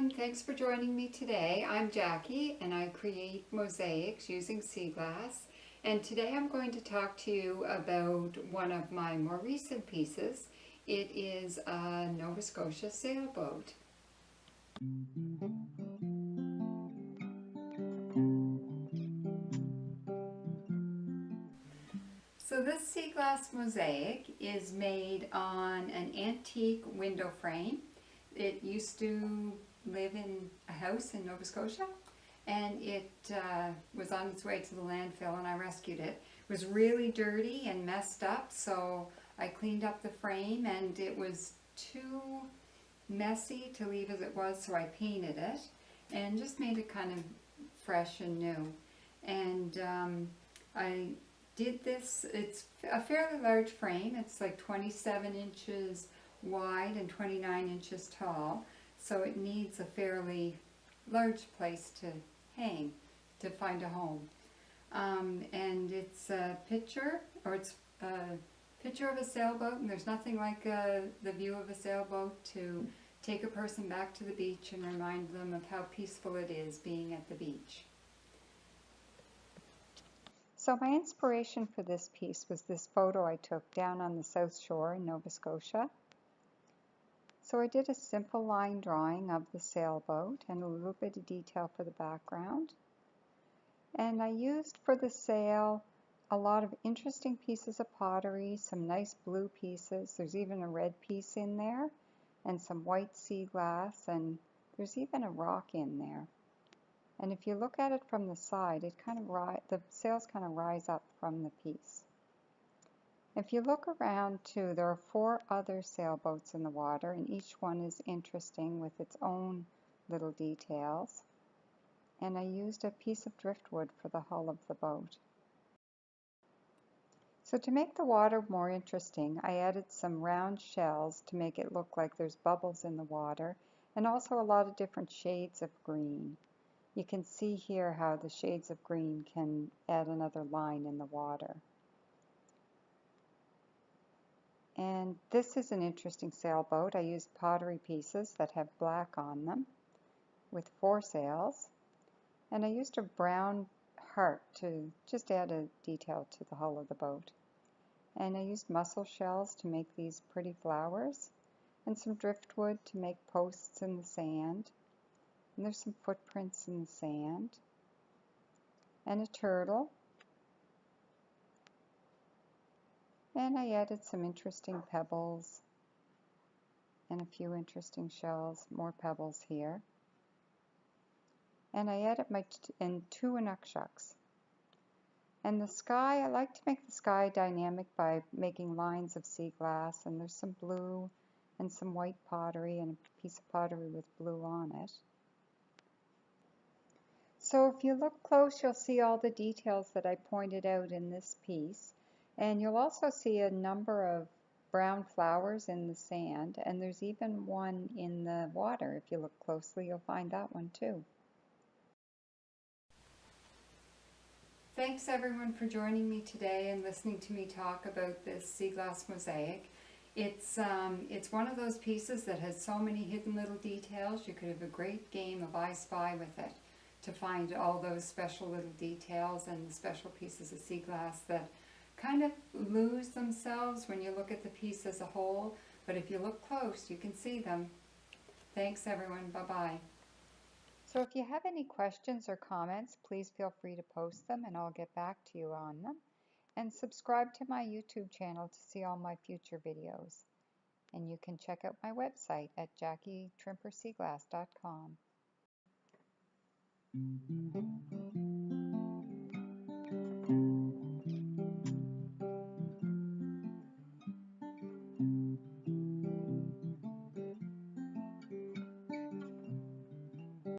everyone, thanks for joining me today. I'm Jackie and I create mosaics using sea glass, and today I'm going to talk to you about one of my more recent pieces. It is a Nova Scotia sailboat. So this sea glass mosaic is made on an antique window frame. It used to live in a house in Nova Scotia, and it was on its way to the landfill and I rescued it. It was really dirty and messed up, so I cleaned up the frame and it was too messy to leave as it was, so I painted it and just made it kind of fresh and new. And I did this, it's a fairly large frame. It's like 27 inches wide and 29 inches tall, so it needs a fairly large place to hang, to find a home. And it's a picture of a sailboat, and there's nothing like the view of a sailboat to take a person back to the beach and remind them of how peaceful it is being at the beach. So my inspiration for this piece was this photo I took down on the South Shore in Nova Scotia. So I did a simple line drawing of the sailboat and a little bit of detail for the background. And I used for the sail a lot of interesting pieces of pottery, some nice blue pieces. There's even a red piece in there, and some white sea glass, and there's even a rock in there. And if you look at it from the side, the sails kind of rise up from the piece. If you look around too, there are 4 other sailboats in the water, and each one is interesting with its own little details. And I used a piece of driftwood for the hull of the boat. So to make the water more interesting, I added some round shells to make it look like there's bubbles in the water, and also a lot of different shades of green. You can see here how the shades of green can add another line in the water. And this is an interesting sailboat. I used pottery pieces that have black on them with 4 sails. And I used a brown heart to just add a detail to the hull of the boat. And I used mussel shells to make these pretty flowers, and some driftwood to make posts in the sand. And there's some footprints in the sand, and a turtle. And I added some interesting pebbles and a few interesting shells, more pebbles here. And I added and 2 inukshuks. And the sky, I like to make the sky dynamic by making lines of sea glass, and there's some blue and some white pottery and a piece of pottery with blue on it. So if you look close, you'll see all the details that I pointed out in this piece. And you'll also see a number of brown flowers in the sand, and there's even one in the water. If you look closely, you'll find that one too. Thanks everyone for joining me today and listening to me talk about this sea glass mosaic. It's one of those pieces that has so many hidden little details. You could have a great game of I Spy with it to find all those special little details and the special pieces of sea glass that kind of lose themselves when you look at the piece as a whole, but if you look close you can see them. Thanks everyone, bye-bye. So if you have any questions or comments, please feel free to post them and I'll get back to you on them. And subscribe to my YouTube channel to see all my future videos. And you can check out my website at jackietrimperseaglass.com.